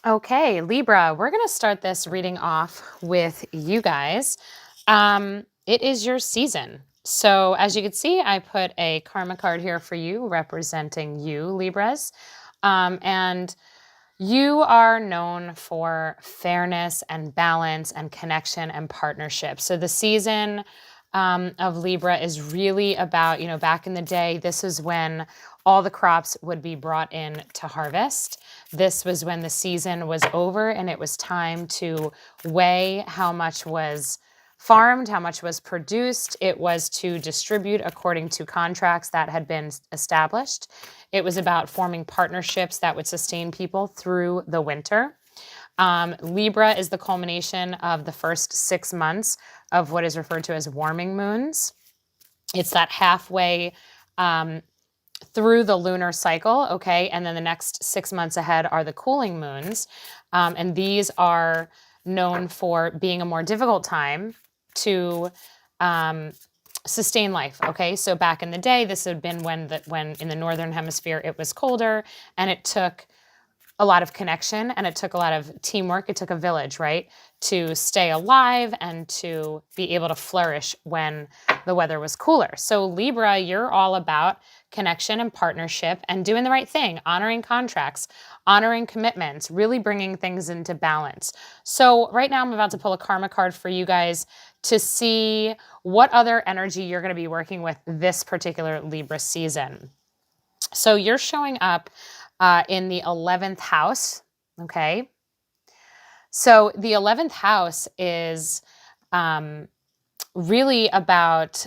Okay, Libra, we're going to start this reading off with you guys. It is your season. So as you can see, I put a karma card here for you representing you, Libras. And you are known for fairness and balance and connection and partnership. So the season of Libra is really about, back in the day, this is when all the crops would be brought in to harvest. This was when the season was over and it was time to weigh how much was farmed, how much was produced. It was to distribute according to contracts that had been established. It was about forming partnerships that would sustain people through the winter. Libra is the culmination of the first 6 months of what is referred to as warming moons. It's that halfway through the lunar cycle, okay? And then the next 6 months ahead are the cooling moons. And these are known for being a more difficult time to sustain life, okay? So back in the day, this had been when in the northern hemisphere it was colder, and it took a lot of connection and it took a lot of teamwork. It took a village, right, to stay alive and to be able to flourish when the weather was cooler. So Libra, you're all about connection and partnership and doing the right thing, honoring contracts, honoring commitments, really bringing things into balance. So right now I'm about to pull a karma card for you guys to see what other energy you're going to be working with this particular Libra season. So you're showing up in the 11th house, okay? So the 11th house is really about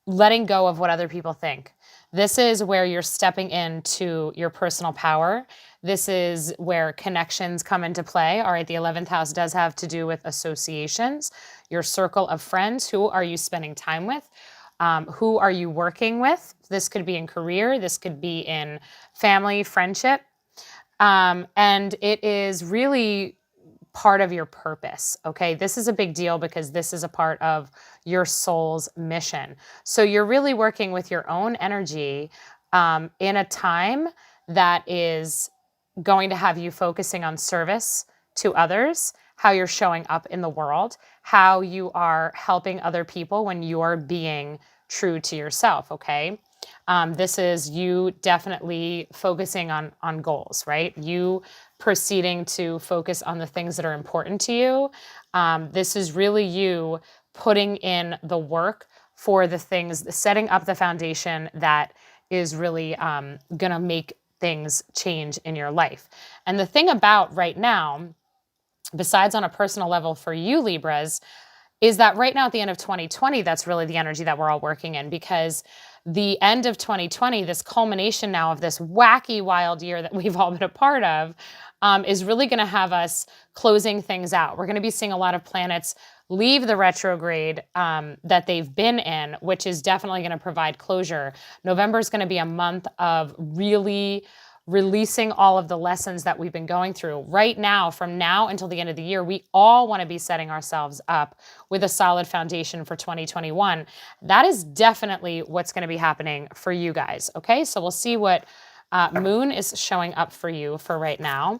letting go of what other people think. This is where you're stepping into your personal power. This is where connections come into play. All right, the 11th house does have to do with associations, your circle of friends. Who are you spending time with? Who are you working with? This could be in career. This could be in family, friendship. And it is really part of your purpose, okay? This is a big deal because this is a part of your soul's mission. So you're really working with your own energy in a time that is going to have you focusing on service to others, how you're showing up in the world, how you are helping other people when you're being true to yourself, okay? This is you definitely focusing on goals, right? You proceeding to focus on the things that are important to you. This is really you putting in the work for the things, setting up the foundation that is really going to make things change in your life. And the thing about right now, besides on a personal level for you, Libras, is that right now at the end of 2020, that's really the energy that we're all working in, because the end of 2020, this culmination now of this wacky, wild year that we've all been a part of, is really going to have us closing things out. We're going to be seeing a lot of planets leave the retrograde that they've been in, which is definitely going to provide closure. November is going to be a month of really releasing all of the lessons that we've been going through. Right now, from now until the end of the year, we all want to be setting ourselves up with a solid foundation for 2021. That is definitely what's going to be happening for you guys, okay? So we'll see what Moon is showing up for you for right now.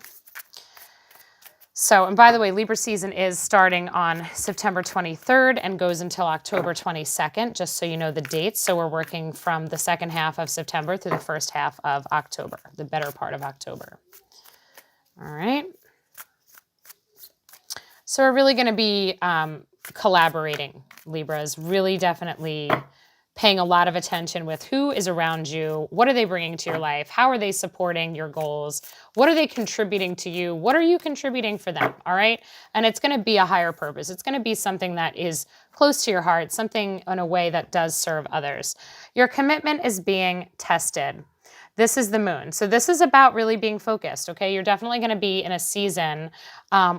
So, and by the way, Libra season is starting on September 23rd and goes until October 22nd, just so you know the dates. So we're working from the second half of September through the first half of October, the better part of October. All right. So we're really going to be collaborating, Libras, really definitely paying a lot of attention with who is around you, what are they bringing to your life, how are they supporting your goals, what are they contributing to you, what are you contributing for them, all right? And it's going to be a higher purpose. It's going to be something that is close to your heart, something in a way that does serve others. Your commitment is being tested. This is the moon. So this is about really being focused, okay? You're definitely going to be in a season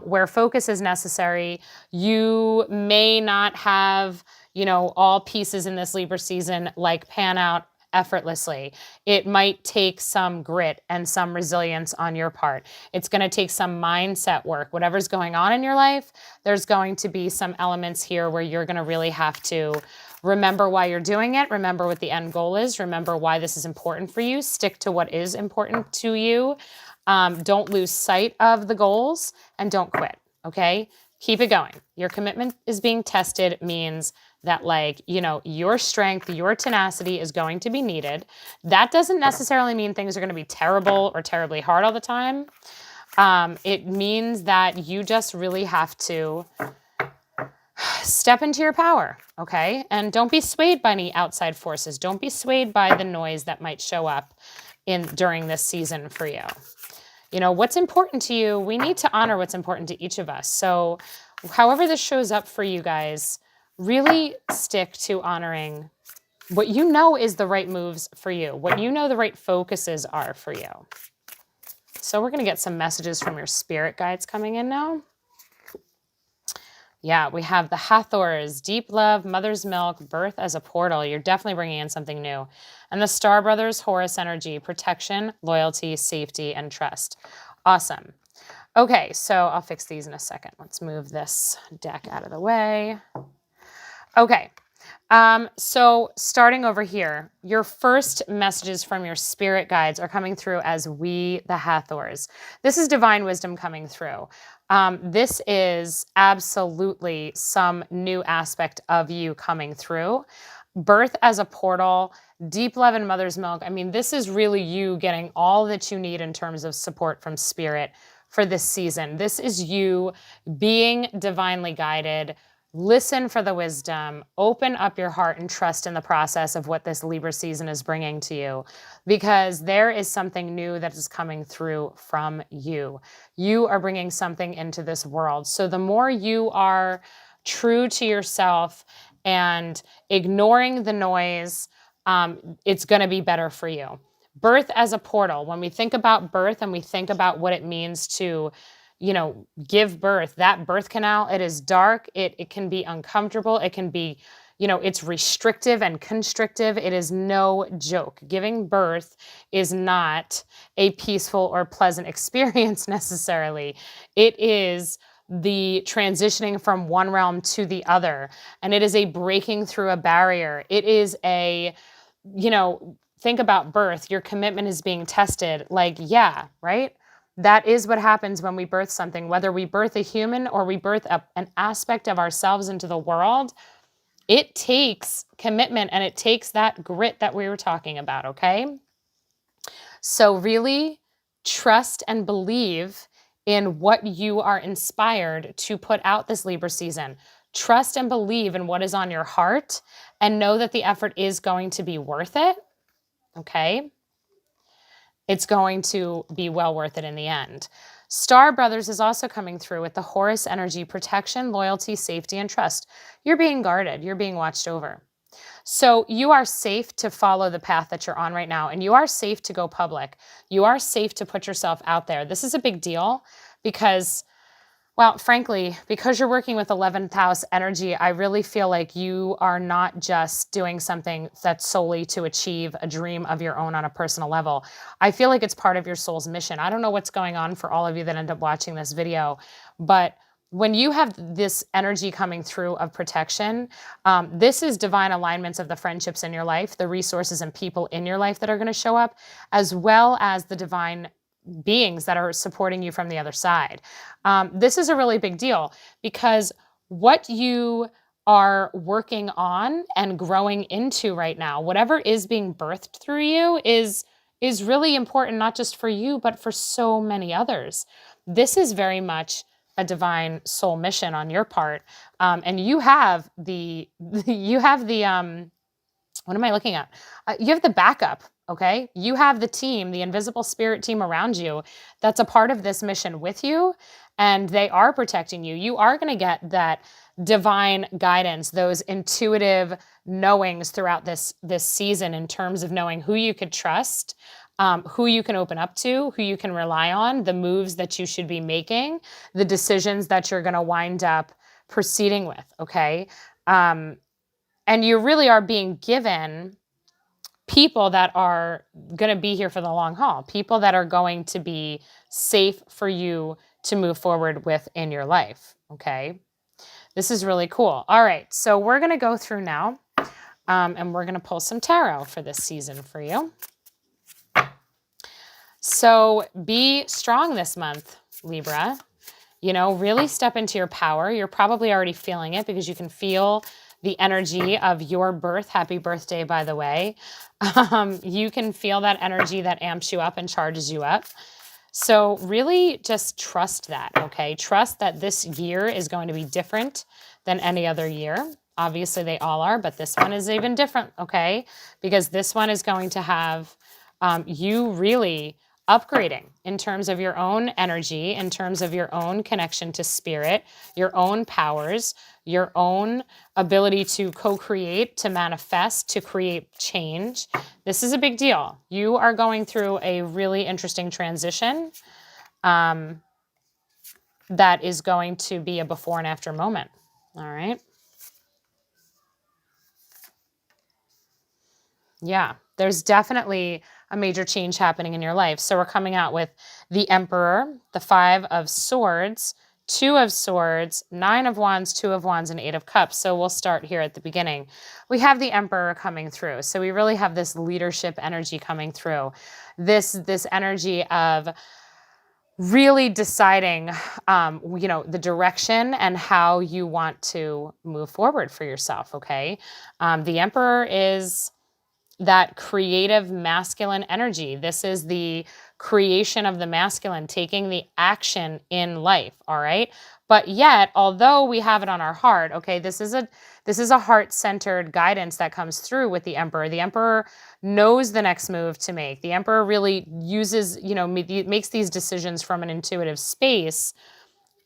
where focus is necessary. You may not have, all pieces in this Libra season like pan out effortlessly. It might take some grit and some resilience on your part. It's going to take some mindset work. Whatever's going on in your life, there's going to be some elements here where you're going to really have to Remember why you're doing it. Remember what the end goal is. Remember why this is important for you. Stick to what is important to you. Don't lose sight of the goals and don't quit, okay? Keep it going. Your commitment is being tested means that, like, you know, your strength, your tenacity is going to be needed. That doesn't necessarily mean things are going to be terrible or terribly hard all the time. It means that you just really have to step into your power, okay? And don't be swayed by any outside forces. Don't be swayed by the noise that might show up during this season for you. You know, what's important to you, we need to honor what's important to each of us. So however this shows up for you guys, really stick to honoring what you know is the right moves for you, what you know the right focuses are for you. So we're going to get some messages from your spirit guides coming in now. Yeah, we have the Hathors, deep love, mother's milk, birth as a portal. You're definitely bringing in something new. And the Star Brothers, Horus energy, protection, loyalty, safety, and trust. Awesome. Okay, so I'll fix these in a second. Let's move this deck out of the way. Okay, so starting over here, your first messages from your spirit guides are coming through as we, the Hathors. This is divine wisdom coming through. This is absolutely some new aspect of you coming through. Birth as a portal, deep love and mother's milk. I mean, this is really you getting all that you need in terms of support from spirit for this season. This is you being divinely guided. Listen for the wisdom, open up your heart and trust in the process of what this Libra season is bringing to you, because there is something new that is coming through from you. You are bringing something into this world. So the more you are true to yourself and ignoring the noise, it's going to be better for you. Birth as a portal. When we think about birth and we think about what it means to, you know, give birth, that birth canal, it is dark. It can be uncomfortable. It can be, you know, it's restrictive and constrictive. It is no joke. Giving birth is not a peaceful or pleasant experience necessarily. It is the transitioning from one realm to the other. And it is a breaking through a barrier. It is a, you know, think about birth. Your commitment is being tested. Like, yeah, right? That is what happens when we birth something, whether we birth a human or we birth an aspect of ourselves into the world. It takes commitment and it takes that grit that we were talking about, okay? So really trust and believe in what you are inspired to put out this Libra season. Trust and believe in what is on your heart and know that the effort is going to be worth it, okay? It's going to be well worth it in the end. Star Brothers is also coming through with the Horus energy, protection, loyalty, safety, and trust. You're being guarded. You're being watched over. So you are safe to follow the path that you're on right now, and you are safe to go public. You are safe to put yourself out there. This is a big deal because, well, frankly, because you're working with 11th house energy, I really feel like you are not just doing something that's solely to achieve a dream of your own on a personal level. I feel like it's part of your soul's mission. I don't know what's going on for all of you that end up watching this video, but when you have this energy coming through of protection, this is divine alignments of the friendships in your life, the resources and people in your life that are going to show up, as well as the divine beings that are supporting you from the other side. This is a really big deal because what you are working on and growing into right now, whatever is being birthed through you is really important, not just for you, but for so many others. This is very much a divine soul mission on your part. And you have the, what am I looking at? You have the backup, okay? You have the team, the invisible spirit team around you that's a part of this mission with you, and they are protecting you. You are going to get that divine guidance, those intuitive knowings throughout this season in terms of knowing who you could trust, who you can open up to, who you can rely on, the moves that you should be making, the decisions that you're going to wind up proceeding with, okay? And you really are being given people that are going to be here for the long haul, people that are going to be safe for you to move forward with in your life, okay? This is really cool. All right, so we're going to go through now And we're going to pull some tarot for this season for you. So be strong this month, Libra. You know, really step into your power. You're probably already feeling it because you can feel the energy of your birth. Happy birthday, by the way. You can feel that energy that amps you up and charges you up. So really just trust that, okay? Trust that this year is going to be different than any other year. Obviously, they all are, but this one is even different, okay? Because this one is going to have you really upgrading in terms of your own energy, in terms of your own connection to spirit, your own powers, your own ability to co-create, to manifest, to create change. This is a big deal. You are going through a really interesting transition that is going to be a before and after moment. All right. Yeah, there's definitely a major change happening in your life. So we're coming out with the Emperor, the Five of Swords, Two of Swords, Nine of Wands, Two of Wands, and Eight of Cups. So we'll start here at the beginning. We have the Emperor coming through. So we really have this leadership energy coming through. This energy of really deciding, you know, the direction and how you want to move forward for yourself, okay? The Emperor is that creative masculine energy. This is the creation of the masculine, taking the action in life, all right? But yet, although we have it on our heart, okay, this is a heart-centered guidance that comes through with the Emperor. The Emperor knows the next move to make. The Emperor really uses, you know, makes these decisions from an intuitive space,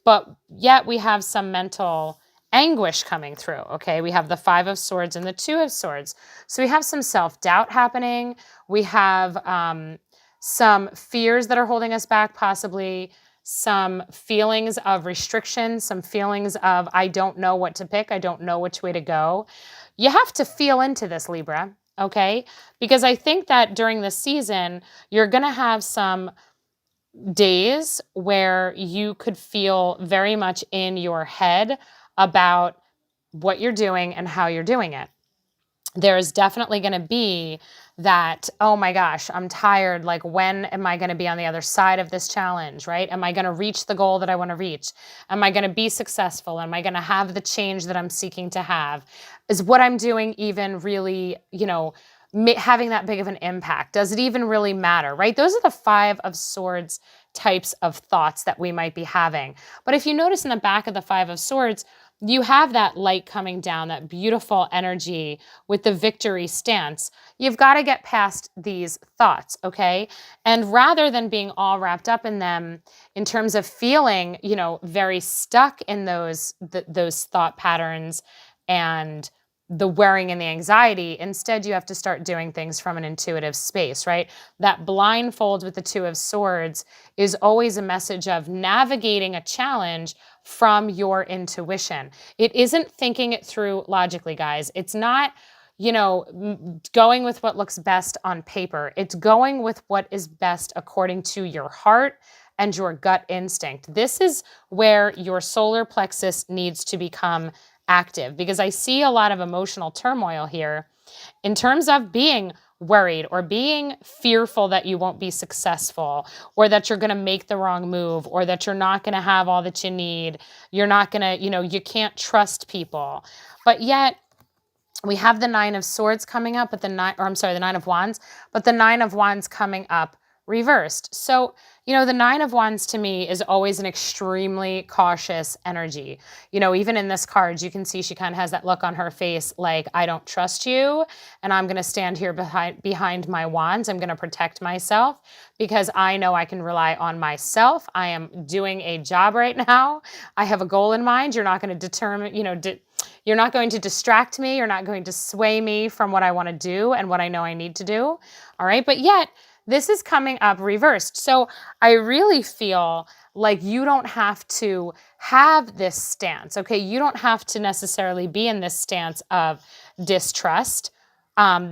but yet we have some mental anguish coming through, okay? We have the Five of Swords and the Two of Swords. So we have some self-doubt happening. We have some fears that are holding us back, possibly some feelings of restriction, some feelings of, I don't know what to pick. I don't know which way to go. You have to feel into this, Libra, okay? Because I think that during this season, you're going to have some days where you could feel very much in your head about what you're doing and how you're doing it. There is definitely going to be that, oh my gosh, I'm tired. Like, when am I going to be on the other side of this challenge, right? Am I going to reach the goal that I want to reach? Am I going to be successful? Am I going to have the change that I'm seeking to have? Is what I'm doing even really, you know, having that big of an impact? Does it even really matter, right? Those are the Five of Swords types of thoughts that we might be having. But if you notice in the back of the Five of Swords, you have that light coming down, that beautiful energy with the victory stance. You've got to get past these thoughts, okay? And rather than being all wrapped up in them in terms of feeling, you know, very stuck in those thought patterns and the worrying and the anxiety, instead you have to start doing things from an intuitive space, right? That blindfold with the Two of Swords is always a message of navigating a challenge from your intuition. It isn't thinking it through logically, guys. It's not, you know, going with what looks best on paper. It's going with what is best according to your heart and your gut instinct. This is where your solar plexus needs to become active, because I see a lot of emotional turmoil here in terms of being worried or being fearful that you won't be successful, or that you're going to make the wrong move, or that you're not going to have all that you need. You're not going to, you know, you can't trust people. But yet we have the Nine of Swords coming up, but the Nine of Wands, but the Nine of Wands coming up reversed. So, you know, the Nine of Wands to me is always an extremely cautious energy. You know, even in this card, you can see she kind of has that look on her face like, I don't trust you, and I'm going to stand here behind my wands. I'm going to protect myself because I know I can rely on myself. I am doing a job right now. I have a goal in mind. You're not going to determine, you know, you're not going to distract me. You're not going to sway me from what I want to do and what I know I need to do. All right. But yet, this is coming up reversed. So I really feel like you don't have to have this stance, okay? You don't have to necessarily be in this stance of distrust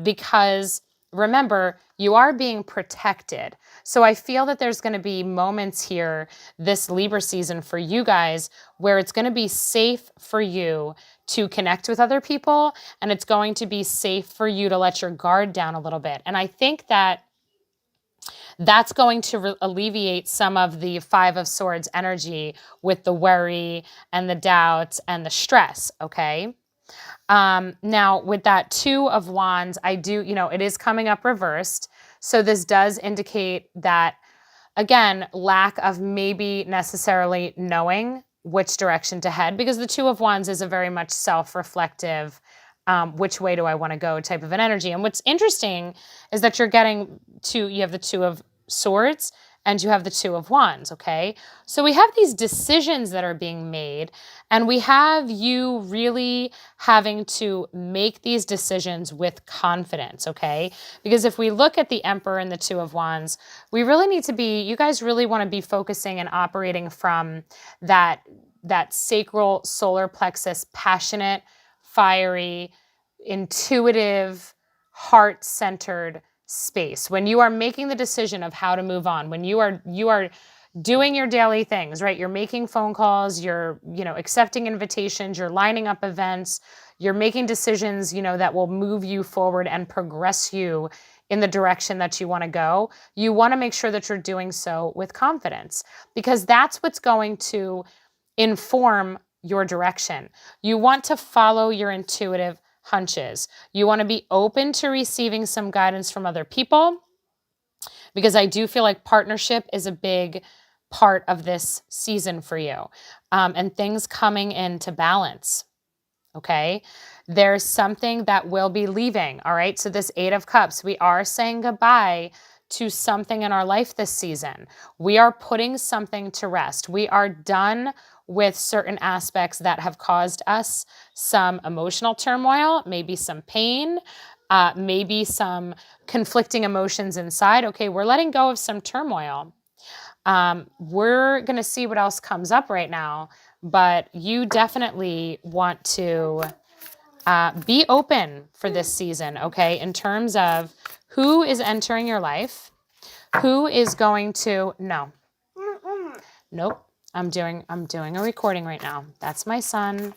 because remember, you are being protected. So I feel that there's going to be moments here this Libra season for you guys where it's going to be safe for you to connect with other people, and it's going to be safe for you to let your guard down a little bit. And I think that that's going to alleviate some of the Five of Swords energy with the worry and the doubts and the stress, okay? Now, with that Two of Wands, I do, it is coming up reversed. So this does indicate that, again, lack of maybe necessarily knowing which direction to head, because the Two of Wands is a very much self-reflective, which way do I want to go type of an energy. And what's interesting is that you have the Two of Swords and you have the Two of Wands, okay? So we have these decisions that are being made, and we have you really having to make these decisions with confidence, okay? Because if we look at the Emperor and the Two of Wands, we really need to be, you guys really want to be focusing and operating from that sacral solar plexus, passionate, fiery, intuitive, heart-centered space. When you are making the decision of how to move on, when you are doing your daily things, right? You're making phone calls, you're, accepting invitations, you're lining up events, you're making decisions, that will move you forward and progress you in the direction that you want to go. You want to make sure that you're doing so with confidence, because that's what's going to inform your direction. You want to follow your intuitive hunches. You want to be open to receiving some guidance from other people, because I do feel like partnership is a big part of this season for you, and things coming into balance. Okay, there's something that will be leaving. All right, so this Eight of Cups, we are saying goodbye to something in our life this season. We are putting something to rest. We are done with certain aspects that have caused us some emotional turmoil, maybe some pain, maybe some conflicting emotions inside. Okay, we're letting go of some turmoil. We're going to see what else comes up right now, but you definitely want to be open for this season, okay, in terms of who is entering your life, who is going to, nope, I'm doing a recording right now. That's my son.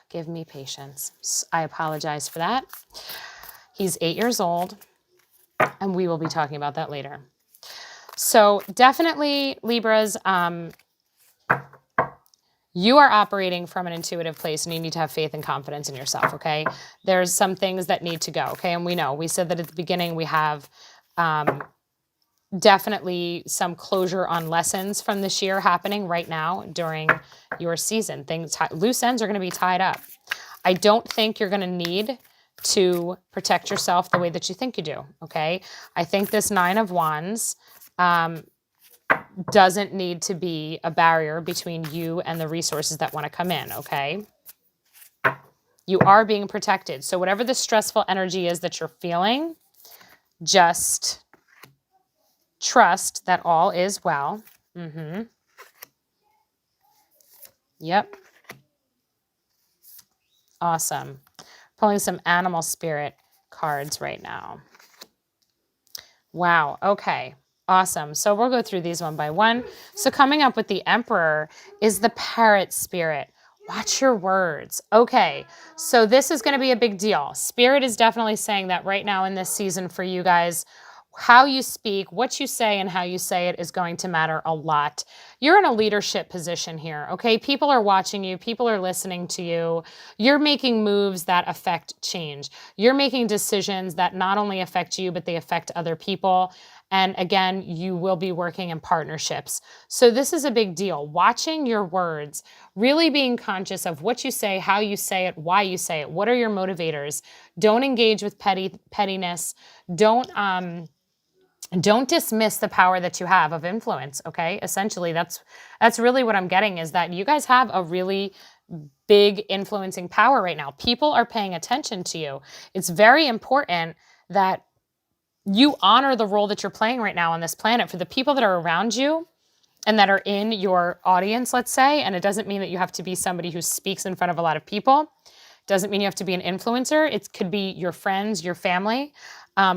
Give me patience. I apologize for that. He's 8 years old, and we will be talking about that later. So definitely, Libras, you are operating from an intuitive place, and you need to have faith and confidence in yourself, okay? There's some things that need to go, okay? And we said that at the beginning we have definitely some closure on lessons from this year happening right now during your season. Loose ends are going to be tied up. I don't think you're going to need to protect yourself the way that you think you do, okay? I think this Nine of Wands doesn't need to be a barrier between you and the resources that want to come in, okay? You are being protected. So whatever the stressful energy is that you're feeling, just trust that all is well. Yep. Awesome. Pulling some animal spirit cards right now. Wow. Okay. Awesome. So we'll go through these one by one. So coming up with the Emperor is the parrot spirit. Watch your words. Okay. So this is going to be a big deal. Spirit is definitely saying that right now in this season for you guys, how you speak, what you say, and how you say it is going to matter a lot. You're in a leadership position here, okay? People are watching you. People are listening to you. You're making moves that affect change. You're making decisions that not only affect you, but they affect other people. And again, you will be working in partnerships. So this is a big deal. Watching your words, really being conscious of what you say, how you say it, why you say it. What are your motivators? Don't engage with pettiness. Don't dismiss the power that you have of influence, okay? Essentially, that's really what I'm getting, is that you guys have a really big influencing power right now. People are paying attention to you. It's very important that you honor the role that you're playing right now on this planet for the people that are around you and that are in your audience, let's say. And it doesn't mean that you have to be somebody who speaks in front of a lot of people. Doesn't mean you have to be an influencer. It could be your friends, your family.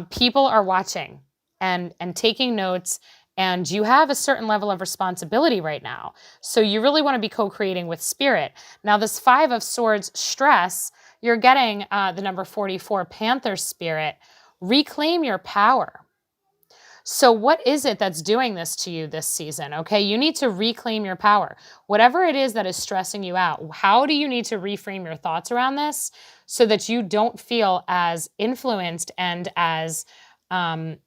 People are watching and taking notes, and you have a certain level of responsibility right now. So you really want to be co-creating with spirit. Now, this 5 of Swords stress, you're getting the number 44, Panther spirit. Reclaim your power. So what is it that's doing this to you this season? Okay, you need to reclaim your power. Whatever it is that is stressing you out, how do you need to reframe your thoughts around this so that you don't feel as influenced and as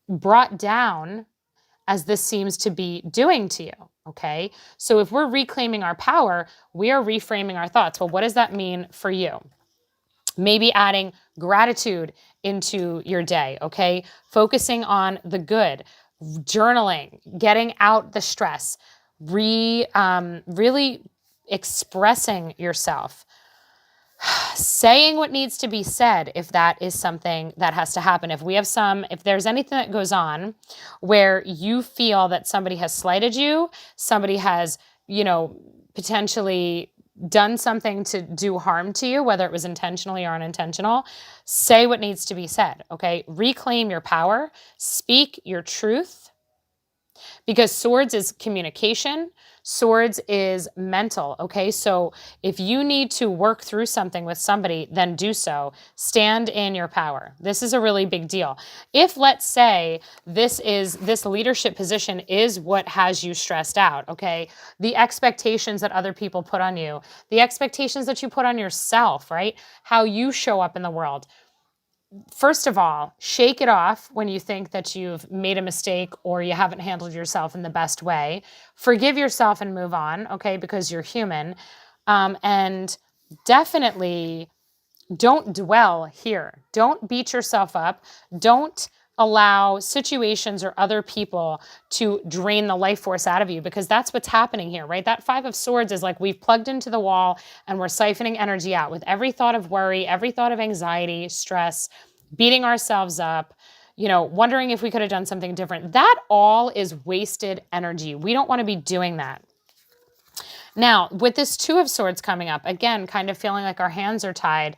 brought down as this seems to be doing to you? Okay, so if we're reclaiming our power, we are reframing our thoughts. Well, what does that mean for you? Maybe adding gratitude into your day, okay? Focusing on the good, journaling, getting out the stress, really expressing yourself, saying what needs to be said if that is something that has to happen. If there's anything that goes on where you feel that somebody has slighted you, somebody has, potentially done something to do harm to you, whether it was intentionally or unintentional, say what needs to be said, okay? Reclaim your power, speak your truth, because Swords is communication, Swords is mental, okay? So if you need to work through something with somebody, then do so. Stand in your power. This is a really big deal. If, let's say, this leadership position is what has you stressed out, okay? The expectations that other people put on you, the expectations that you put on yourself, right? How you show up in the world. First of all, shake it off when you think that you've made a mistake or you haven't handled yourself in the best way. Forgive yourself and move on, okay, because you're human. And definitely don't dwell here. Don't beat yourself up. Don't allow situations or other people to drain the life force out of you, because that's what's happening here, right? That 5 of Swords is like we've plugged into the wall and we're siphoning energy out with every thought of worry, every thought of anxiety, stress, beating ourselves up, wondering if we could have done something different. That all is wasted energy. We don't want to be doing that. Now, with this 2 of Swords coming up, again, kind of feeling like our hands are tied,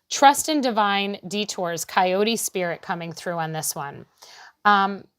trust in divine detours, coyote spirit coming through on this one.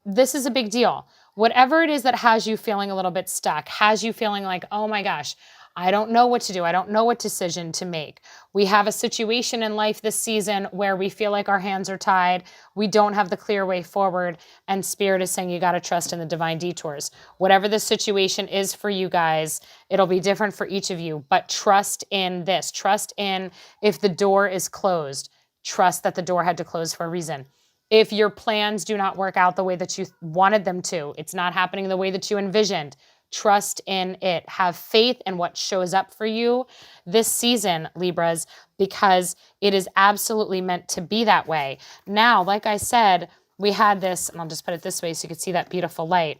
This is a big deal. Whatever it is that has you feeling a little bit stuck, has you feeling like, oh my gosh, I don't know what to do. I don't know what decision to make. We have a situation in life this season where we feel like our hands are tied. We don't have the clear way forward. And Spirit is saying you got to trust in the divine detours. Whatever the situation is for you guys, it'll be different for each of you. But trust in this. Trust in if the door is closed. Trust that the door had to close for a reason. If your plans do not work out the way that you wanted them to, it's not happening the way that you envisioned, trust in it. Have faith in what shows up for you this season, Libras, because it is absolutely meant to be that way. Now, like I said, we had this, and I'll just put it this way so you can see that beautiful light.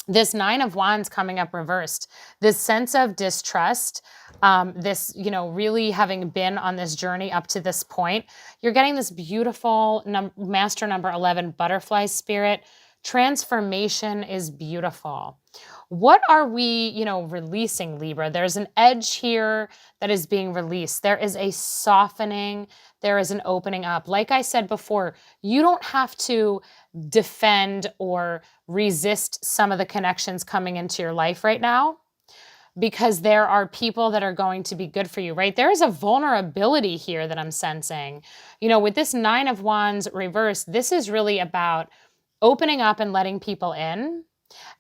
This 9 of Wands coming up reversed, this sense of distrust, this, really having been on this journey up to this point, you're getting this beautiful master number 11 butterfly spirit. Transformation is beautiful. What are we, releasing, Libra? There's an edge here that is being released. There is a softening. There is an opening up. Like I said before, you don't have to defend or resist some of the connections coming into your life right now, because there are people that are going to be good for you, right? There is a vulnerability here that I'm sensing. With this 9 of Wands reversed, this is really about opening up and letting people in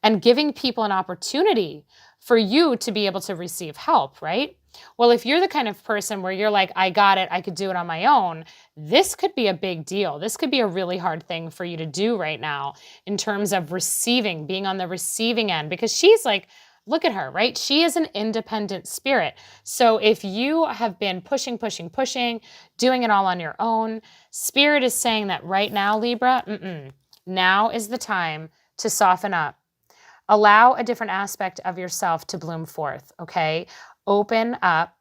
and giving people an opportunity for you to be able to receive help, right? Well, if you're the kind of person where you're like, I got it, I could do it on my own, this could be a big deal. This could be a really hard thing for you to do right now in terms of receiving, being on the receiving end, because she's like, look at her, right? She is an independent spirit. So if you have been pushing, doing it all on your own, Spirit is saying that right now, Libra, now is the time to soften up. Allow a different aspect of yourself to bloom forth, okay? Open up.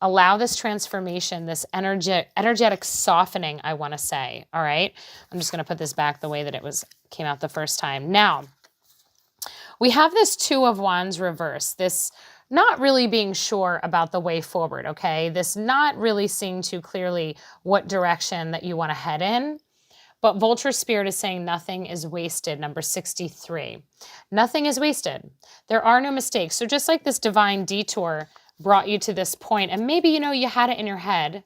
Allow this transformation, this energetic softening, I want to say, all right? I'm just going to put this back the way that it came out the first time. Now, we have this 2 of Wands reverse, this not really being sure about the way forward, okay? This not really seeing too clearly what direction that you want to head in. But Vulture Spirit is saying nothing is wasted, number 63. Nothing is wasted. There are no mistakes. So just like this divine detour brought you to this point, and maybe, you know, you had it in your head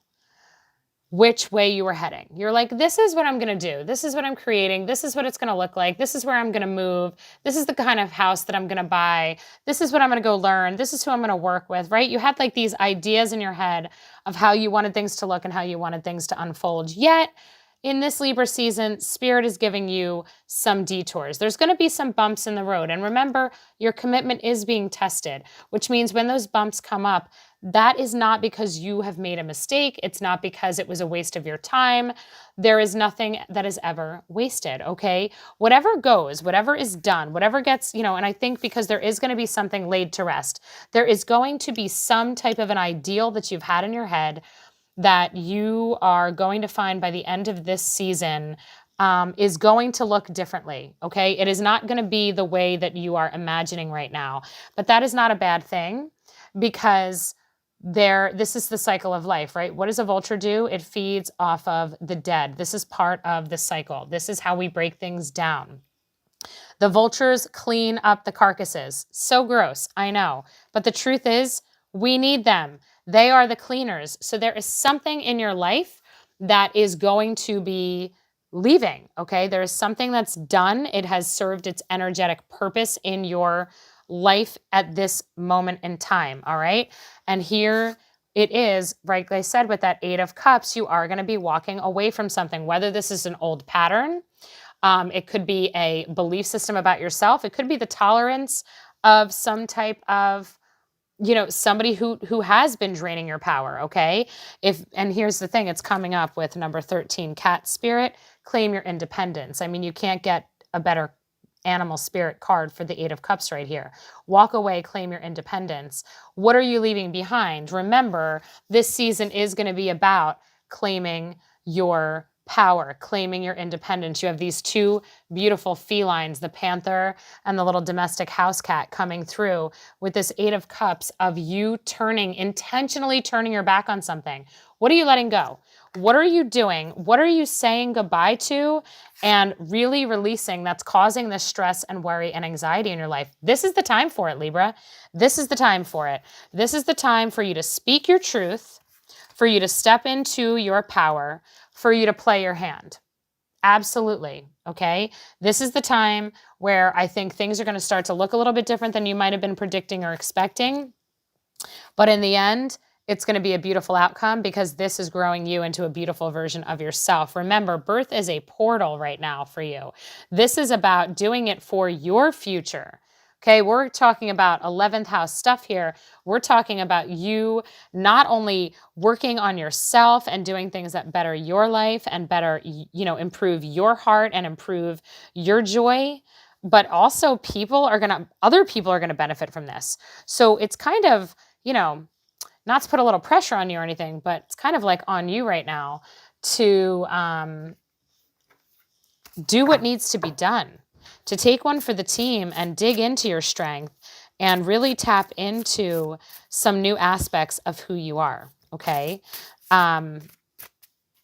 which way you were heading. You're like, this is what I'm going to do. This is what I'm creating. This is what it's going to look like. This is where I'm going to move. This is the kind of house that I'm going to buy. This is what I'm going to go learn. This is who I'm going to work with, right? You had like these ideas in your head of how you wanted things to look and how you wanted things to unfold. Yet, in this Libra season, Spirit is giving you some detours. There's going to be some bumps in the road. And remember, your commitment is being tested, which means when those bumps come up, that is not because you have made a mistake. It's not because it was a waste of your time. There is nothing that is ever wasted, okay? Whatever goes, whatever is done, whatever gets, you know, and I think because there is going to be something laid to rest. There is going to be some type of an ideal that you've had in your head that you are going to find by the end of this season is going to look differently, okay? It is not going to be the way that you are imagining right now, but that is not a bad thing because this is the cycle of life, right? What does a vulture do? It feeds off of the dead. This is part of the cycle. This is how we break things down. The vultures clean up the carcasses. So gross, I know. But the truth is, we need them. They are the cleaners. So there is something in your life that is going to be leaving, okay? There is something that's done. It has served its energetic purpose in your life at this moment in time, all right? And here it is, like I said, with that 8 of Cups, you are going to be walking away from something, whether this is an old pattern, it could be a belief system about yourself, it could be the tolerance of some type of, you know, somebody who has been draining your power, okay? And here's the thing, it's coming up with number 13, Cat Spirit, claim your independence. I mean, you can't get a better animal spirit card for the 8 of Cups right here. Walk away, claim your independence. What are you leaving behind? Remember, this season is going to be about claiming your power, claiming your independence. You have these two beautiful felines, the panther and the little domestic house cat coming through with this 8 of Cups of you intentionally turning your back on something. What are you letting go? What are you doing? What are you saying goodbye to and really releasing that's causing this stress and worry and anxiety in your life? This is the time for it, Libra. This is the time for it. This is the time for you to speak your truth, for you to step into your power, for you to play your hand. Absolutely, okay? This is the time where I think things are going to start to look a little bit different than you might have been predicting or expecting. But in the end, it's going to be a beautiful outcome because this is growing you into a beautiful version of yourself. Remember, birth is a portal right now for you. This is about doing it for your future. Okay, we're talking about 11th house stuff here. We're talking about you not only working on yourself and doing things that better your life and better, you know, improve your heart and improve your joy, but also other people are going to benefit from this. So it's kind of, you know, not to put a little pressure on you or anything, but it's kind of like on you right now to do what needs to be done, to take one for the team and dig into your strength and really tap into some new aspects of who you are, okay?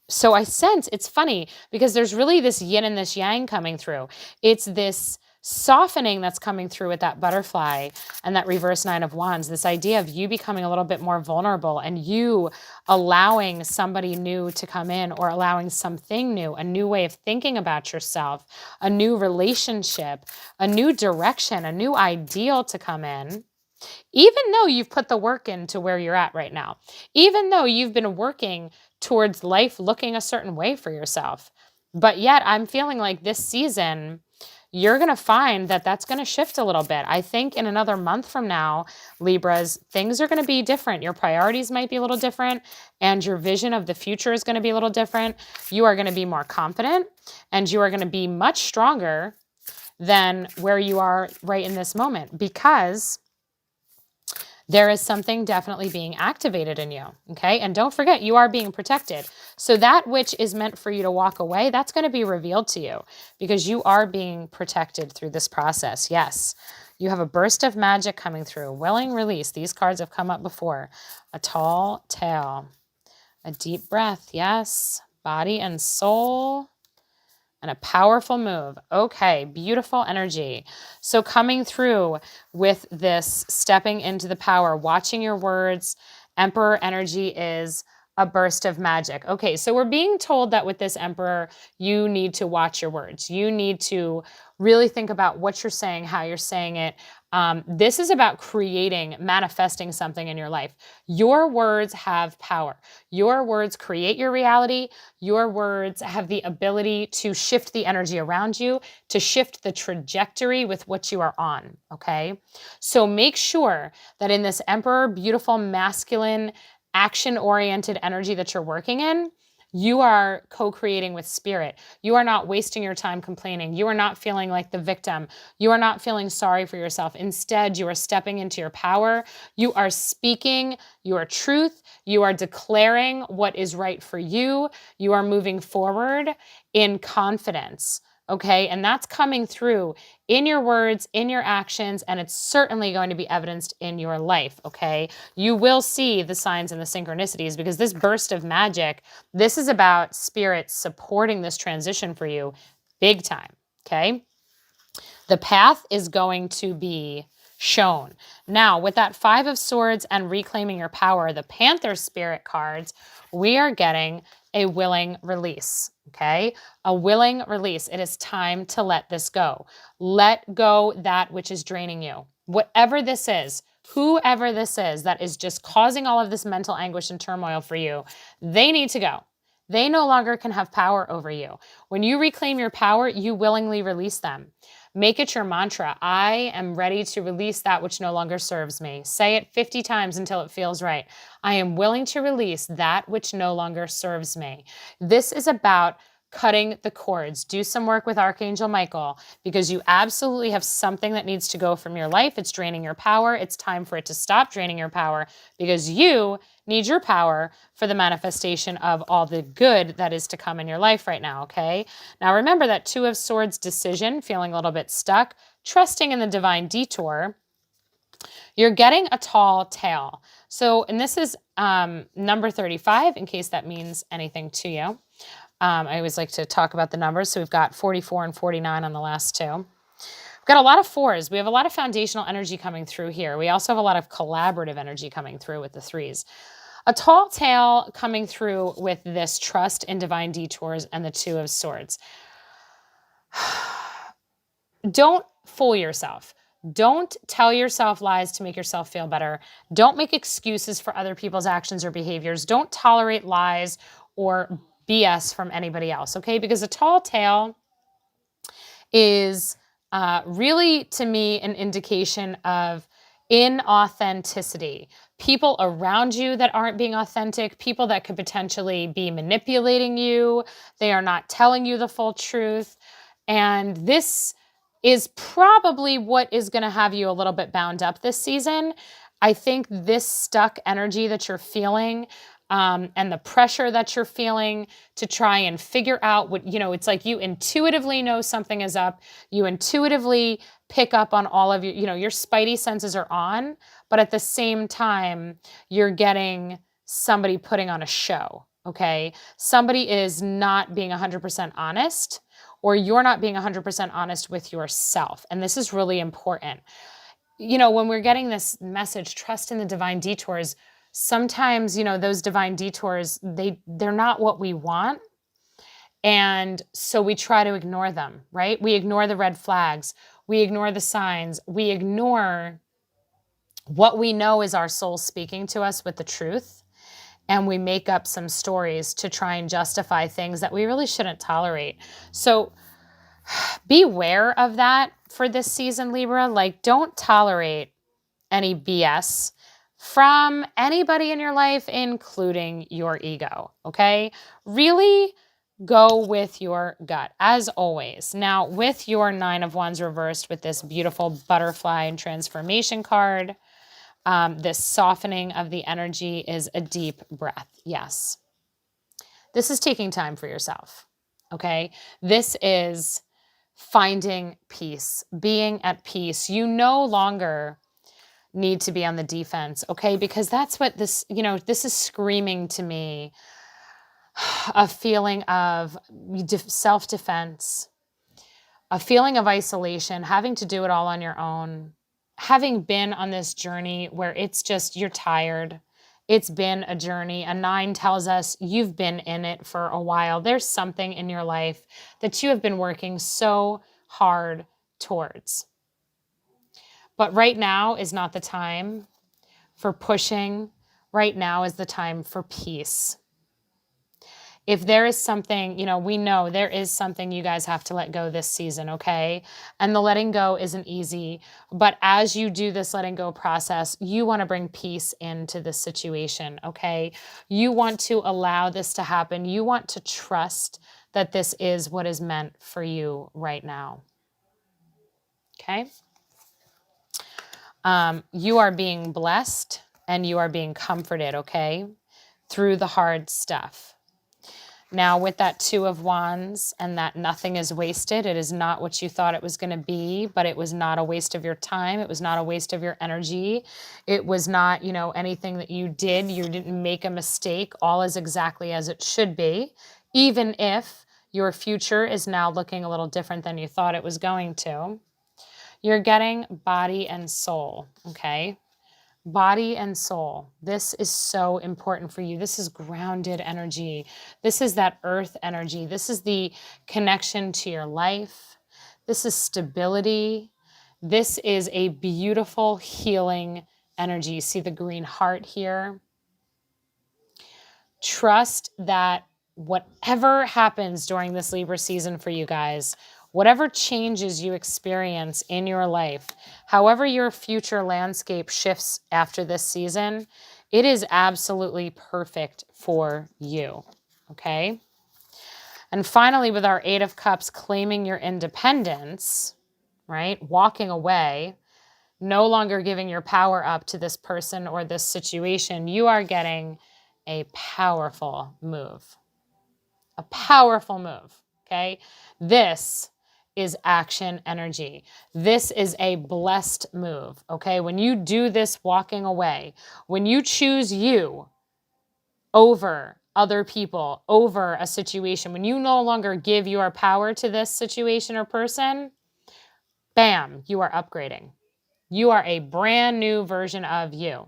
So I sense, it's funny because there's really this yin and this yang coming through. It's this softening that's coming through with that butterfly and that reverse 9 of Wands, this idea of you becoming a little bit more vulnerable and you allowing somebody new to come in or allowing something new, a new way of thinking about yourself, a new relationship, a new direction, a new ideal to come in. Even though you've put the work into where you're at right now, even though you've been working towards life looking a certain way for yourself, but yet I'm feeling like this season, you're going to find that that's going to shift a little bit. I think in another month from now, Libras, things are going to be different. Your priorities might be a little different and your vision of the future is going to be a little different. You are going to be more confident and you are going to be much stronger than where you are right in this moment because there is something definitely being activated in you, okay? And don't forget, you are being protected. So that which is meant for you to walk away, that's going to be revealed to you because you are being protected through this process. Yes, You have a burst of magic coming through. Willing release. These cards have come up before. A tall tale. A deep breath. Yes. Body and soul. And a powerful move. Okay, beautiful energy. So coming through with this stepping into the power, watching your words, Emperor energy is a burst of magic. Okay, so we're being told that with this Emperor, you need to watch your words. You need to really think about what you're saying, how you're saying it. This is about creating, manifesting something in your life. Your words have power. Your words create your reality. Your words have the ability to shift the energy around you, to shift the trajectory with what you are on, okay? So make sure that in this Emperor, beautiful, masculine, action-oriented energy that you're working in, you are co-creating with spirit. You are not wasting your time complaining. You are not feeling like the victim. You are not feeling sorry for yourself. Instead, you are stepping into your power. You are speaking your truth. You are declaring what is right for you. You are moving forward in confidence. Okay, and that's coming through in your words, in your actions, and it's certainly going to be evidenced in your life, okay? You will see the signs and the synchronicities because this burst of magic, this is about spirit supporting this transition for you big time, okay? The path is going to be shown. Now, with that Five of Swords and reclaiming your power, the Panther Spirit cards, we are getting a willing release, okay? A willing release. It is time to let this go. Let go that which is draining you. Whatever this is, whoever this is that is just causing all of this mental anguish and turmoil for you, they need to go. They no longer can have power over you. When you reclaim your power, you willingly release them. Make it your mantra. I am ready to release that which no longer serves me. Say it 50 times until it feels right. I am willing to release that which no longer serves me. This is about cutting the cords. Do some work with Archangel Michael because you absolutely have something that needs to go from your life. It's draining your power. It's time for it to stop draining your power because you need your power for the manifestation of all the good that is to come in your life right now, okay? Now remember that Two of Swords decision, feeling a little bit stuck, trusting in the divine detour. You're getting a tall tale. So, and this is number 35, in case that means anything to you. I always like to talk about the numbers. So we've got 44 and 49 on the last two. We've got a lot of fours. We have a lot of foundational energy coming through here. We also have a lot of collaborative energy coming through with the threes. A tall tale coming through with this trust in divine detours and the Two of Swords. Don't fool yourself. Don't tell yourself lies to make yourself feel better. Don't make excuses for other people's actions or behaviors. Don't tolerate lies or BS from anybody else, okay? Because a tall tale is really, to me, an indication of inauthenticity. People around you that aren't being authentic, people that could potentially be manipulating you. They are not telling you the full truth. And this is probably what is going to have you a little bit bound up this season. I think this stuck energy that you're feeling and the pressure that you're feeling to try and figure out what, it's like you intuitively know something is up. You intuitively pick up on all of your spidey senses are on, but at the same time, you're getting somebody putting on a show, okay? Somebody is not being 100% honest, or you're not being 100% honest with yourself. And this is really important. When we're getting this message, trust in the divine detours, sometimes, those divine detours, they're not what we want. And so we try to ignore them, right? We ignore the red flags. We ignore the signs. We ignore what we know is our soul speaking to us with the truth. And we make up some stories to try and justify things that we really shouldn't tolerate. So beware of that for this season, Libra. Like, don't tolerate any BS from anybody in your life, including your ego, okay? Really go with your gut, as always. Now, with your Nine of Wands reversed with this beautiful butterfly and transformation card, this softening of the energy is a deep breath. Yes. This is taking time for yourself, okay? This is finding peace, being at peace. You no longer need to be on the defense, okay? Because that's what this, this is screaming to me, a feeling of self-defense, a feeling of isolation, having to do it all on your own, having been on this journey where it's just, you're tired. It's been a journey. A 9 tells us you've been in it for a while. There's something in your life that you have been working so hard towards. But right now is not the time for pushing. Right now is the time for peace. If there is something, we know there is something you guys have to let go this season, okay? And the letting go isn't easy. But as you do this letting go process, you want to bring peace into this situation, okay? You want to allow this to happen. You want to trust that this is what is meant for you right now, okay? You are being blessed and you are being comforted, okay? Through the hard stuff. Now with that 2 of Wands and that nothing is wasted, it is not what you thought it was going to be, but it was not a waste of your time. It was not a waste of your energy. It was not, anything that you did. You didn't make a mistake. All is exactly as it should be, even if your future is now looking a little different than you thought it was going to. You're getting body and soul, okay? Body and soul. This is so important for you. This is grounded energy. This is that earth energy. This is the connection to your life. This is stability. This is a beautiful healing energy. You see the green heart here. Trust that whatever happens during this Libra season for you guys, whatever changes you experience in your life, however your future landscape shifts after this season, it is absolutely perfect for you, okay? And finally, with our 8 of Cups, claiming your independence, right? Walking away, no longer giving your power up to this person or this situation, you are getting a powerful move. A powerful move, okay? This is action energy. This is a blessed move, okay? When you do this walking away, when you choose you over other people, over a situation, when you no longer give your power to this situation or person, bam, you are upgrading. You are a brand new version of you.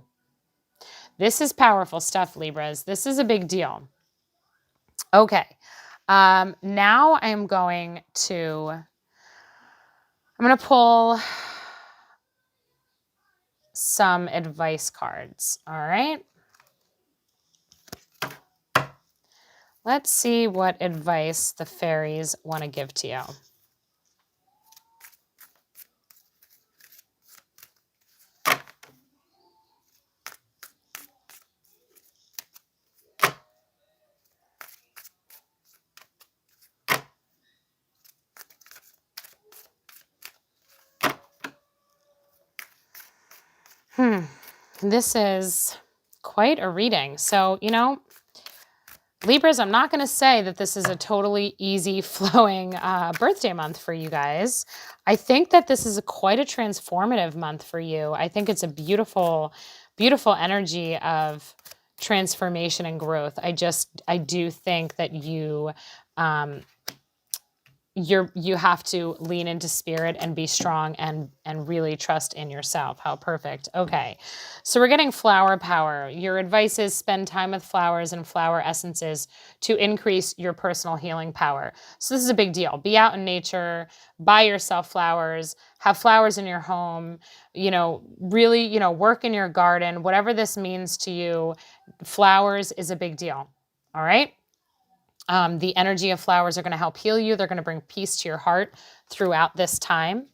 This is powerful stuff, Libras. This is a big deal. Okay. Now I'm going to pull some advice cards. All right. Let's see what advice the fairies want to give to you. This is quite a reading. So, Libras, I'm not going to say that this is a totally easy flowing birthday month for you guys. I think that this is quite a transformative month for you. I think it's a beautiful, beautiful energy of transformation and growth. I do think that you have to lean into spirit and be strong and really trust in yourself. How perfect. Okay. So we're getting flower power. Your advice is spend time with flowers and flower essences to increase your personal healing power. So this is a big deal. Be out in nature, buy yourself flowers, have flowers in your home, really, work in your garden, whatever this means to you. Flowers is a big deal. All right. The energy of flowers are going to help heal you. They're going to bring peace to your heart throughout this time.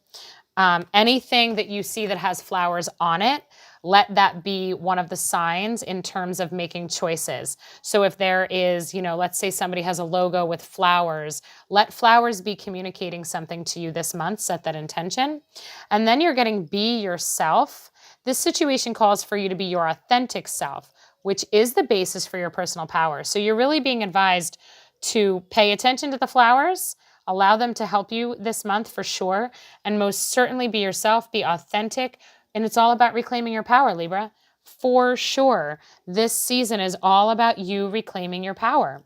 Anything that you see that has flowers on it, let that be one of the signs in terms of making choices. So if there is, let's say somebody has a logo with flowers, let flowers be communicating something to you this month. Set that intention. And then you're getting be yourself. This situation calls for you to be your authentic self, which is the basis for your personal power. So you're really being advised to pay attention to the flowers, Allow them to help you this month for sure. And most certainly be yourself, be authentic. And it's all about reclaiming your power, Libra. For sure. This season is all about you reclaiming your power.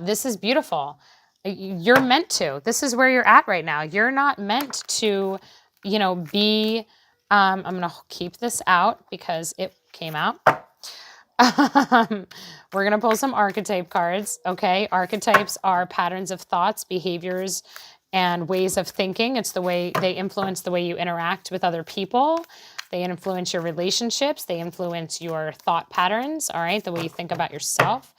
This is beautiful. You're meant to. This is where you're at right now. You're not meant to, you know, be, I'm going to keep this out because it came out. We're going to pull some archetype cards. Okay. Archetypes are patterns of thoughts, behaviors, and ways of thinking. It's the way they influence the way you interact with other people. They influence your relationships. They influence your thought patterns. All right. The way you think about yourself.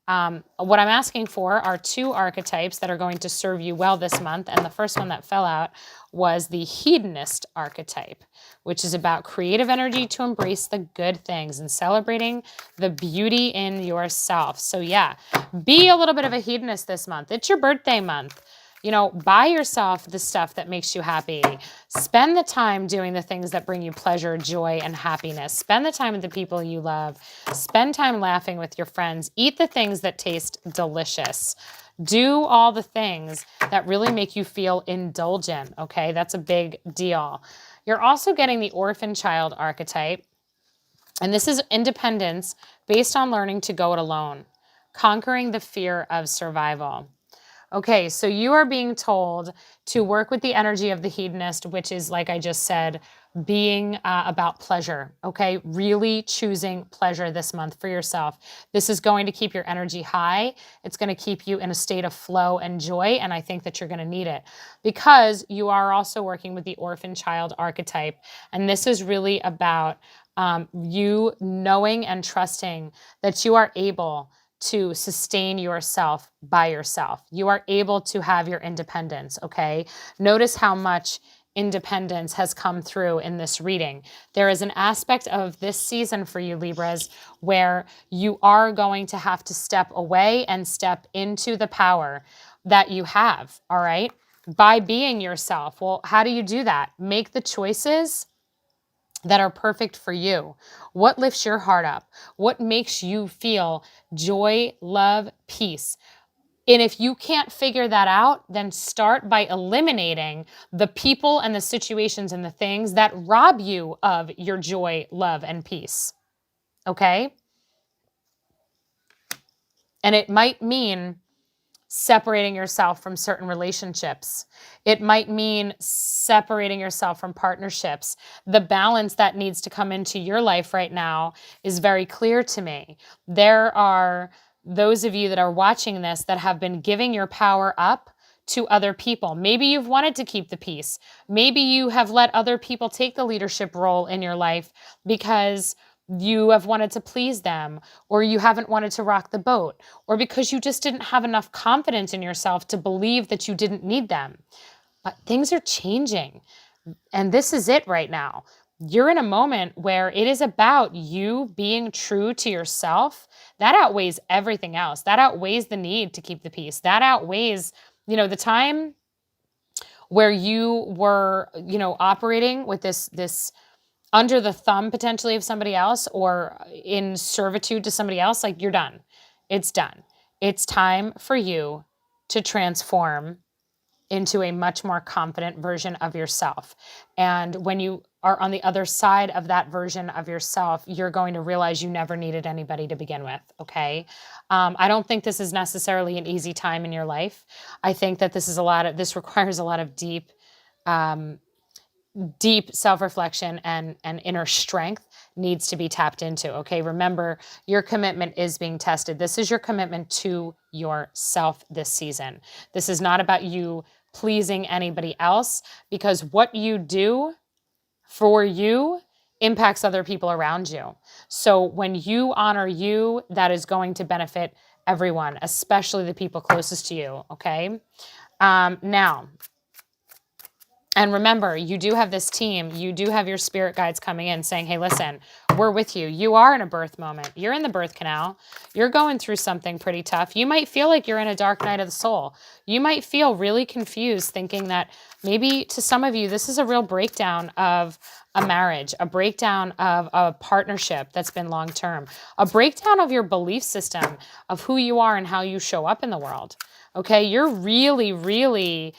What I'm asking for are 2 archetypes that are going to serve you well this month. And the first one that fell out was the hedonist archetype, which is about creative energy to embrace the good things and celebrating the beauty in yourself. So yeah, be a little bit of a hedonist this month. It's your birthday month. You know, buy yourself the stuff that makes you happy. Spend the time doing the things that bring you pleasure, joy, and happiness. Spend the time with the people you love. Spend time laughing with your friends. Eat the things that taste delicious. Do all the things that really make you feel indulgent, okay? That's a big deal. You're also getting the orphan child archetype, and this is independence based on learning to go it alone, conquering the fear of survival. Okay, so you are being told to work with the energy of the hedonist, which is, like I just said, being about pleasure, okay? Really choosing pleasure this month for yourself. This is going to keep your energy high. It's going to keep you in a state of flow and joy, and I think that you're going to need it because you are also working with the orphan child archetype, and this is really about you knowing and trusting that you are able to sustain yourself by yourself. You are able to have your independence, okay? Notice how much independence has come through in this reading. There is an aspect of this season for you, Libras, where you are going to have to step away and step into the power that you have, all right? By being yourself. Well, how do you do that? Make the choices that are perfect for you. What lifts your heart up? What makes you feel joy, love, peace? And if you can't figure that out, then start by eliminating the people and the situations and the things that rob you of your joy, love, and peace. Okay? And it might mean separating yourself from certain relationships. It might mean separating yourself from partnerships. The balance that needs to come into your life right now is very clear to me. There are those of you that are watching this that have been giving your power up to other people. Maybe you've wanted to keep the peace. Maybe you have let other people take the leadership role in your life because you have wanted to please them, or you haven't wanted to rock the boat, or because you just didn't have enough confidence in yourself to believe that you didn't need them. But things are changing, and this is it right now. You're in a moment where it is about you being true to yourself. That outweighs everything else. That outweighs the need to keep the peace. That outweighs, the time where you were, operating with this under the thumb potentially of somebody else or in servitude to somebody else. Like, you're done. It's done. It's time for you to transform into a much more confident version of yourself. And when you are on the other side of that version of yourself, you're going to realize you never needed anybody to begin with, okay? I don't think this is necessarily an easy time in your life. I think that this requires a lot of deep self-reflection and inner strength needs to be tapped into, okay? Remember, your commitment is being tested. This is your commitment to yourself this season. This is not about you pleasing anybody else, because what you do for you impacts other people around you. So when you honor you, that is going to benefit everyone, especially the people closest to you, okay? Now, and remember, you do have this team. You do have your spirit guides coming in saying, hey, listen, we're with you. You are in a birth moment. You're in the birth canal. You're going through something pretty tough. You might feel like you're in a dark night of the soul. You might feel really confused thinking that maybe to some of you, this is a real breakdown of a marriage, a breakdown of a partnership that's been long-term, a breakdown of your belief system of who you are and how you show up in the world. Okay, you're really, really,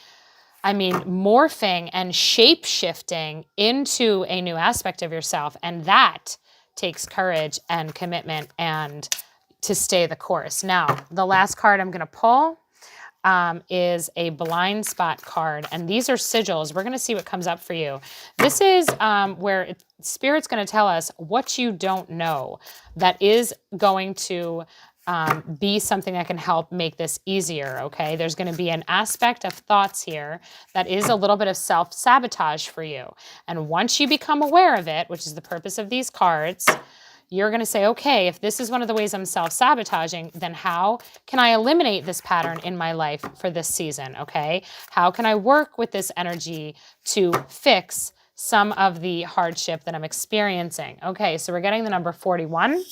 I mean, morphing and shape-shifting into a new aspect of yourself. And that takes courage and commitment and to stay the course. Now, the last card I'm going to pull is a blind spot card. And these are sigils. We're going to see what comes up for you. This is where Spirit's going to tell us what you don't know that is going to be something that can help make this easier, okay? There's going to be an aspect of thoughts here that is a little bit of self-sabotage for you. And once you become aware of it, which is the purpose of these cards, you're going to say, okay, if this is one of the ways I'm self-sabotaging, then how can I eliminate this pattern in my life for this season, okay? How can I work with this energy to fix some of the hardship that I'm experiencing? Okay, so we're getting the number 41.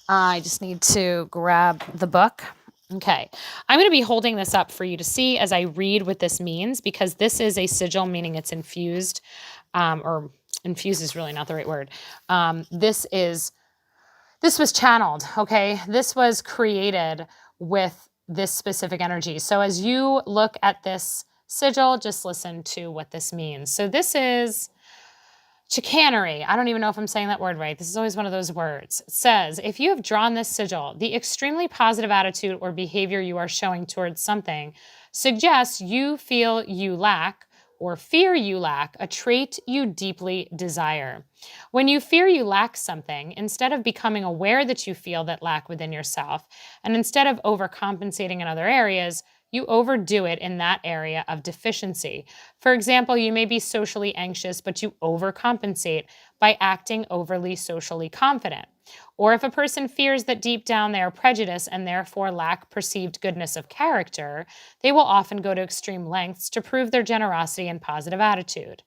I just need to grab the book. Okay, I'm going to be holding this up for you to see as I read what this means, because this is a sigil, meaning it's infused, or infused is really not the right word. This was channeled, okay? This was created with this specific energy. So as you look at this sigil, just listen to what this means. So this is chicanery. I don't even know if I'm saying that word right. This is always one of those words. It says, if you have drawn this sigil, the extremely positive attitude or behavior you are showing towards something suggests you feel you lack or fear you lack a trait you deeply desire. When you fear you lack something, instead of becoming aware that you feel that lack within yourself, and instead of overcompensating in other areas, you overdo it in that area of deficiency. For example, you may be socially anxious, but you overcompensate by acting overly socially confident. Or if a person fears that deep down they are prejudiced and therefore lack perceived goodness of character, they will often go to extreme lengths to prove their generosity and positive attitude.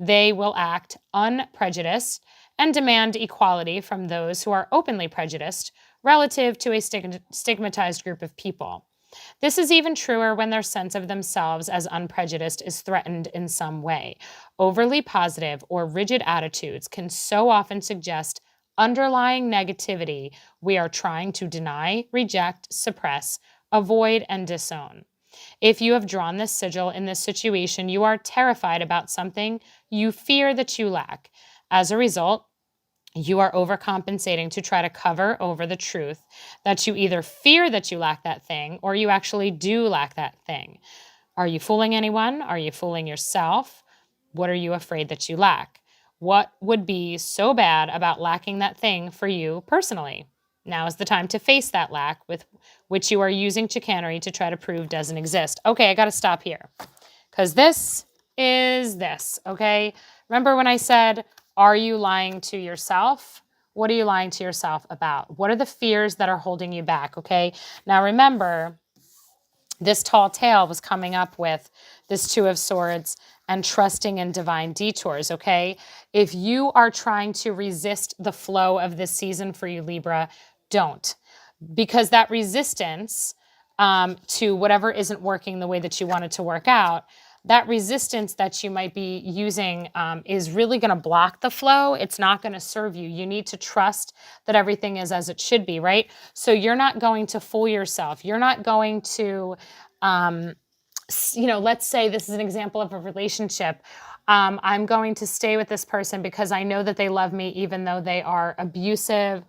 They will act unprejudiced and demand equality from those who are openly prejudiced relative to a stigmatized group of people. This is even truer when their sense of themselves as unprejudiced is threatened in some way. Overly positive or rigid attitudes can so often suggest underlying negativity we are trying to deny, reject, suppress, avoid, and disown. If you have drawn this sigil in this situation, you are terrified about something you fear that you lack. As a result, you are overcompensating to try to cover over the truth that you either fear that you lack that thing or you actually do lack that thing. Are you fooling anyone? Are you fooling yourself? What are you afraid that you lack? What would be so bad about lacking that thing for you personally? Now is the time to face that lack with which you are using chicanery to try to prove doesn't exist. Okay, I got to stop here because this is this, okay? Remember when I said, are you lying to yourself? What are you lying to yourself about? What are the fears that are holding you back, okay? Now remember, this tall tale was coming up with this Two of Swords and trusting in divine detours, okay? If you are trying to resist the flow of this season for you, Libra, don't. Because that resistance to whatever isn't working the way that you want it to work out, that resistance that you might be using is really going to block the flow. It's not going to serve you. You need to trust that everything is as it should be, right? So you're not going to fool yourself. You're not going to, let's say this is an example of a relationship. I'm going to stay with this person because I know that they love me even though they are abusive.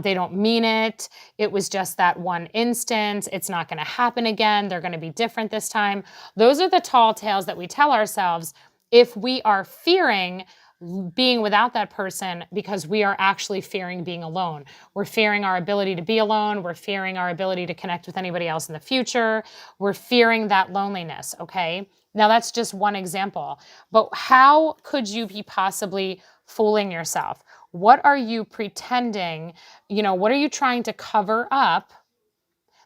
They don't mean it. It was just that one instance. It's not going to happen again. They're going to be different this time. Those are the tall tales that we tell ourselves if we are fearing being without that person because we are actually fearing being alone. We're fearing our ability to be alone. We're fearing our ability to connect with anybody else in the future. We're fearing that loneliness, okay? Now, that's just one example. But how could you be possibly fooling yourself? What are you pretending, what are you trying to cover up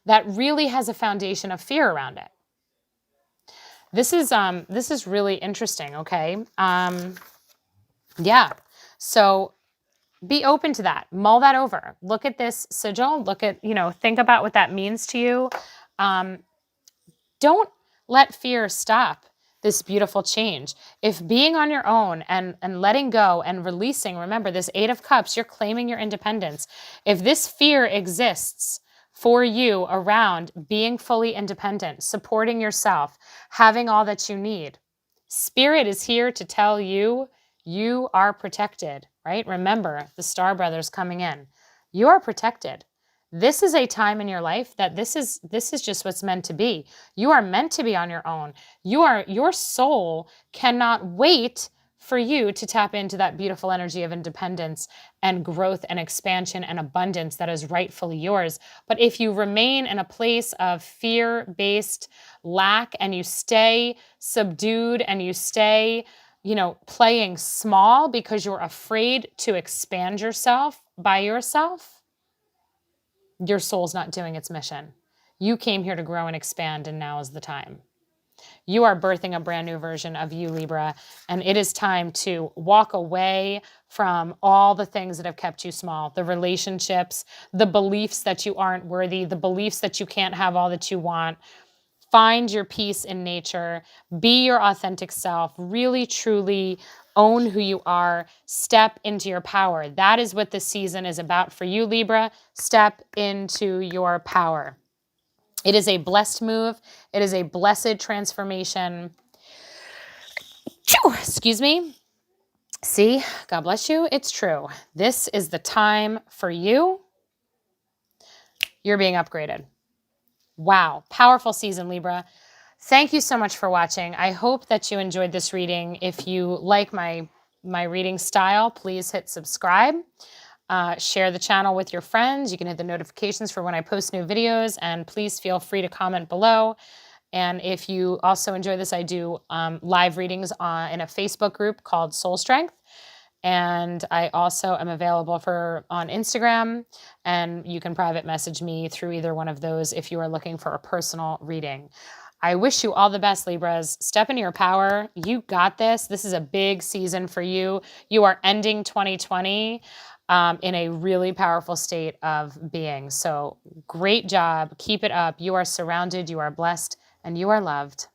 that really has a foundation of fear around it? This is really interesting, okay? Yeah, so be open to that. Mull that over. Look at this sigil. Look at, think about what that means to you. Don't let fear stop this beautiful change. If being on your own and letting go and releasing, remember this 8 of Cups, you're claiming your independence. If this fear exists for you around being fully independent, supporting yourself, having all that you need. Spirit is here to tell you, you are protected, right? Remember, the Star Brothers coming in. You are protected. This is a time in your life that this is just what's meant to be. You are meant to be on your own. Your soul cannot wait for you to tap into that beautiful energy of independence and growth and expansion and abundance that is rightfully yours. But if you remain in a place of fear-based lack and you stay subdued and you stay, playing small because you're afraid to expand yourself by yourself, your soul's not doing its mission. You came here to grow and expand, and now is the time. You are birthing a brand new version of you, Libra, and it is time to walk away from all the things that have kept you small, the relationships, the beliefs that you aren't worthy, the beliefs that you can't have all that you want. Find your peace in nature. Be your authentic self. Really, truly own who you are. Step into your power. That is what this season is about for you, Libra. Step into your power. It is a blessed move. It is a blessed transformation. Excuse me. See, God bless you. It's true. This is the time for you. You're being upgraded. Wow. Powerful season, Libra. Thank you so much for watching. I hope that you enjoyed this reading. If you like my reading style, please hit subscribe. Share the channel with your friends. You can hit the notifications for when I post new videos, and please feel free to comment below. And if you also enjoy this, I do live readings in a Facebook group called Soul Strength. And I also am available on Instagram, and you can private message me through either one of those if you are looking for a personal reading. I wish you all the best, Libras. Step into your power. You got this. This is a big season for you. You are ending 2020 in a really powerful state of being. So great job. Keep it up. You are surrounded. You are blessed. And you are loved.